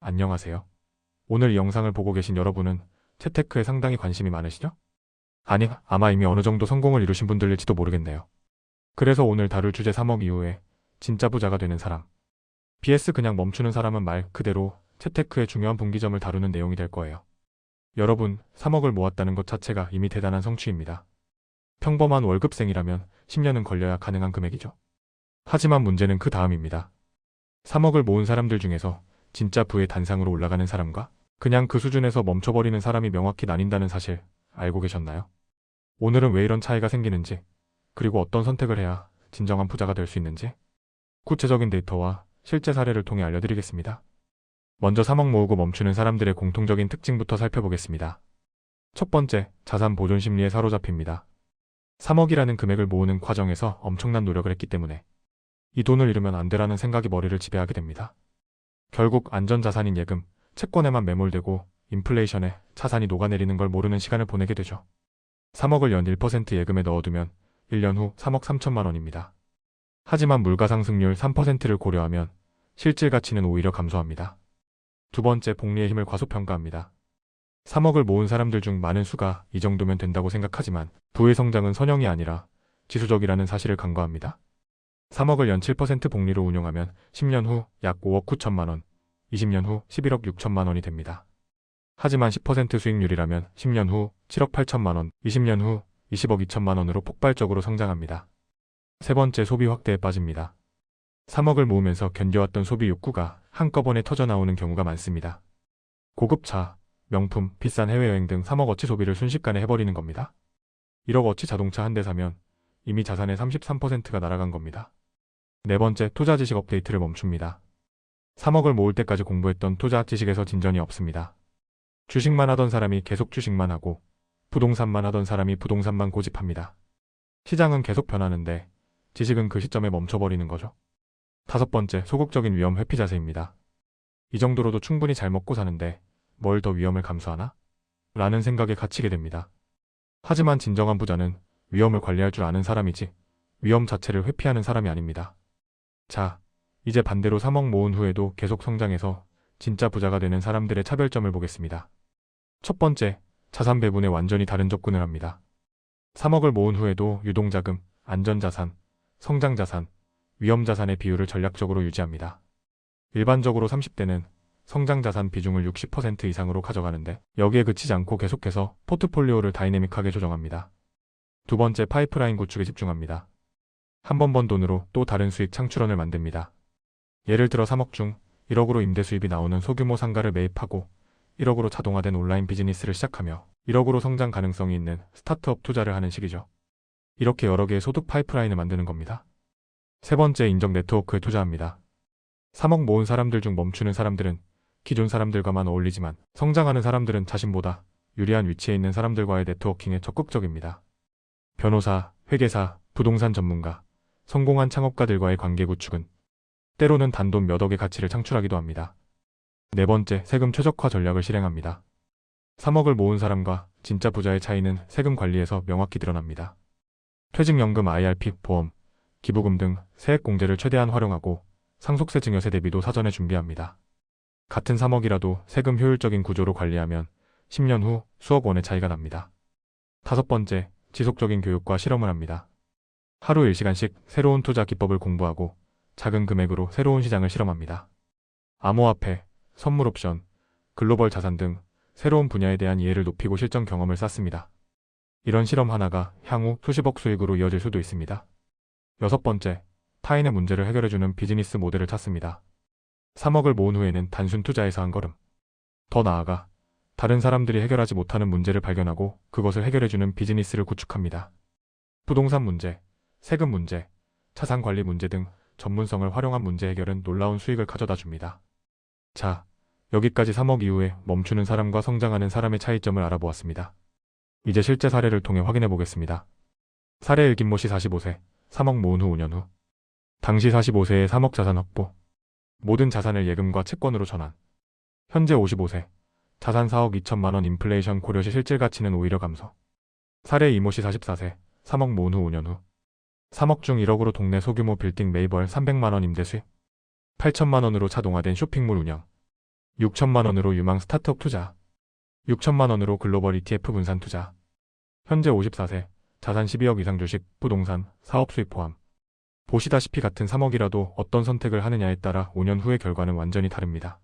안녕하세요. 오늘 이 영상을 보고 계신 여러분은 재테크에 상당히 관심이 많으시죠? 아니, 아마 이미 어느 정도 성공을 이루신 분들일지도 모르겠네요. 그래서 오늘 다룰 주제 3억 이후에 진짜 부자가 되는 사람 vs 그냥 멈추는 사람은 말 그대로 재테크의 중요한 분기점을 다루는 내용이 될 거예요. 여러분, 3억을 모았다는 것 자체가 이미 대단한 성취입니다. 평범한 월급생이라면 10년은 걸려야 가능한 금액이죠. 하지만 문제는 그 다음입니다. 3억을 모은 사람들 중에서 진짜 부의 단상으로 올라가는 사람과 그냥 그 수준에서 멈춰버리는 사람이 명확히 나뉜다는 사실 알고 계셨나요? 오늘은 왜 이런 차이가 생기는지, 그리고 어떤 선택을 해야 진정한 부자가 될 수 있는지 구체적인 데이터와 실제 사례를 통해 알려드리겠습니다. 먼저 3억 모으고 멈추는 사람들의 공통적인 특징부터 살펴보겠습니다. 첫 번째, 자산 보존 심리에 사로잡힙니다. 3억이라는 금액을 모으는 과정에서 엄청난 노력을 했기 때문에 이 돈을 잃으면 안 되라는 생각이 머리를 지배하게 됩니다. 결국 안전자산인 예금, 채권에만 매몰되고 인플레이션에 자산이 녹아내리는 걸 모르는 시간을 보내게 되죠. 3억을 연 1% 예금에 넣어두면 1년 후 3억 3천만 원입니다. 하지만 물가상승률 3%를 고려하면 실질 가치는 오히려 감소합니다. 두 번째, 복리의 힘을 과소평가합니다. 3억을 모은 사람들 중 많은 수가 이 정도면 된다고 생각하지만 부의 성장은 선형이 아니라 지수적이라는 사실을 간과합니다. 3억을 연 7% 복리로 운용하면 10년 후 약 5억 9천만 원, 20년 후 11억 6천만 원이 됩니다. 하지만 10% 수익률이라면 10년 후 7억 8천만 원, 20년 후 20억 2천만 원으로 폭발적으로 성장합니다. 세 번째, 소비 확대에 빠집니다. 3억을 모으면서 견뎌왔던 소비 욕구가 한꺼번에 터져나오는 경우가 많습니다. 고급차, 명품, 비싼 해외여행 등 3억어치 소비를 순식간에 해버리는 겁니다. 1억어치 자동차 한 대 사면 이미 자산의 33%가 날아간 겁니다. 네 번째, 투자 지식 업데이트를 멈춥니다. 3억을 모을 때까지 공부했던 투자 지식에서 진전이 없습니다. 주식만 하던 사람이 계속 주식만 하고 부동산만 하던 사람이 부동산만 고집합니다. 시장은 계속 변하는데 지식은 그 시점에 멈춰버리는 거죠. 다섯 번째, 소극적인 위험 회피 자세입니다. 이 정도로도 충분히 잘 먹고 사는데 뭘 더 위험을 감수하나? 라는 생각에 갇히게 됩니다. 하지만 진정한 부자는 위험을 관리할 줄 아는 사람이지 위험 자체를 회피하는 사람이 아닙니다. 자, 이제 반대로 3억 모은 후에도 계속 성장해서 진짜 부자가 되는 사람들의 차별점을 보겠습니다. 첫 번째, 자산 배분에 완전히 다른 접근을 합니다. 3억을 모은 후에도 유동자금, 안전자산, 성장자산, 위험자산의 비율을 전략적으로 유지합니다. 일반적으로 30대는 성장자산 비중을 60% 이상으로 가져가는데 여기에 그치지 않고 계속해서 포트폴리오를 다이내믹하게 조정합니다. 두 번째, 파이프라인 구축에 집중합니다. 한 번 번 돈으로 또 다른 수익 창출원을 만듭니다. 예를 들어 3억 중 1억으로 임대 수입이 나오는 소규모 상가를 매입하고 1억으로 자동화된 온라인 비즈니스를 시작하며 1억으로 성장 가능성이 있는 스타트업 투자를 하는 식이죠. 이렇게 여러 개의 소득 파이프라인을 만드는 겁니다. 세 번째, 인적 네트워크에 투자합니다. 3억 모은 사람들 중 멈추는 사람들은 기존 사람들과만 어울리지만 성장하는 사람들은 자신보다 유리한 위치에 있는 사람들과의 네트워킹에 적극적입니다. 변호사, 회계사, 부동산 전문가, 성공한 창업가들과의 관계 구축은 때로는 단돈 몇 억의 가치를 창출하기도 합니다. 네 번째, 세금 최적화 전략을 실행합니다. 3억을 모은 사람과 진짜 부자의 차이는 세금 관리에서 명확히 드러납니다. 퇴직연금, IRP, 보험, 기부금 등 세액공제를 최대한 활용하고 상속세 증여세 대비도 사전에 준비합니다. 같은 3억이라도 세금 효율적인 구조로 관리하면 10년 후 수억 원의 차이가 납니다. 다섯 번째, 지속적인 교육과 실험을 합니다. 하루 1시간씩 새로운 투자 기법을 공부하고 작은 금액으로 새로운 시장을 실험합니다. 암호화폐, 선물 옵션, 글로벌 자산 등 새로운 분야에 대한 이해를 높이고 실전 경험을 쌓습니다. 이런 실험 하나가 향후 수십억 수익으로 이어질 수도 있습니다. 여섯 번째, 타인의 문제를 해결해주는 비즈니스 모델을 찾습니다. 3억을 모은 후에는 단순 투자에서 한 걸음 더 나아가 다른 사람들이 해결하지 못하는 문제를 발견하고 그것을 해결해주는 비즈니스를 구축합니다. 부동산 문제, 세금 문제, 자산관리 문제 등 전문성을 활용한 문제 해결은 놀라운 수익을 가져다 줍니다. 자, 여기까지 3억 이후에 멈추는 사람과 성장하는 사람의 차이점을 알아보았습니다. 이제 실제 사례를 통해 확인해 보겠습니다. 사례 1, 김모 씨 45세, 3억 모은 후 5년 후. 당시 45세에 3억 자산 확보. 모든 자산을 예금과 채권으로 전환. 현재 55세, 자산 4억 2천만 원, 인플레이션 고려시 실질 가치는 오히려 감소. 사례 이모 씨 44세, 3억 모은 후 5년 후. 3억 중 1억으로 동네 소규모 빌딩 매입월 300만 원 임대 수입. 8천만 원으로 자동화된 쇼핑몰 운영. 6천만 원으로 유망 스타트업 투자. 6천만 원으로 글로벌 ETF 분산 투자. 현재 54세, 자산 12억 이상 주식, 부동산, 사업 수입 포함. 보시다시피 같은 3억이라도 어떤 선택을 하느냐에 따라 5년 후의 결과는 완전히 다릅니다.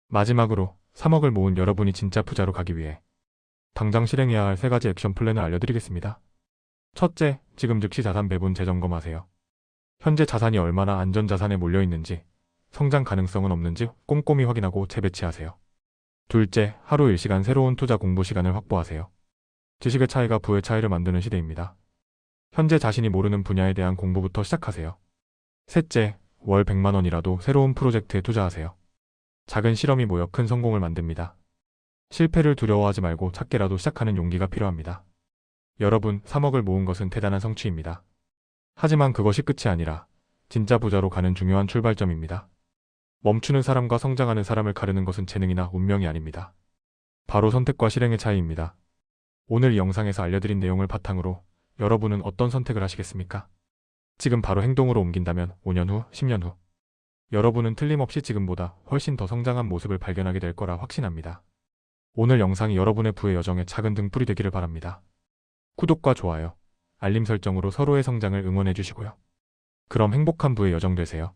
마지막으로 3억을 모은 여러분이 진짜 부자로 가기 위해 당장 실행해야 할 3가지 액션 플랜을 알려드리겠습니다. 첫째, 지금 즉시 자산 배분 재점검하세요. 현재 자산이 얼마나 안전자산에 몰려있는지, 성장 가능성은 없는지 꼼꼼히 확인하고 재배치하세요. 둘째, 하루 1시간 새로운 투자 공부 시간을 확보하세요. 지식의 차이가 부의 차이를 만드는 시대입니다. 현재 자신이 모르는 분야에 대한 공부부터 시작하세요. 셋째, 월 100만 원이라도 새로운 프로젝트에 투자하세요. 작은 실험이 모여 큰 성공을 만듭니다. 실패를 두려워하지 말고 작게라도 시작하는 용기가 필요합니다. 여러분, 3억을 모은 것은 대단한 성취입니다. 하지만 그것이 끝이 아니라 진짜 부자로 가는 중요한 출발점입니다. 멈추는 사람과 성장하는 사람을 가르는 것은 재능이나 운명이 아닙니다. 바로 선택과 실행의 차이입니다. 오늘 이 영상에서 알려드린 내용을 바탕으로 여러분은 어떤 선택을 하시겠습니까? 지금 바로 행동으로 옮긴다면 5년 후, 10년 후 여러분은 틀림없이 지금보다 훨씬 더 성장한 모습을 발견하게 될 거라 확신합니다. 오늘 영상이 여러분의 부의 여정에 작은 등불이 되기를 바랍니다. 구독과 좋아요, 알림 설정으로 서로의 성장을 응원해 주시고요. 그럼 행복한 부의 여정 되세요.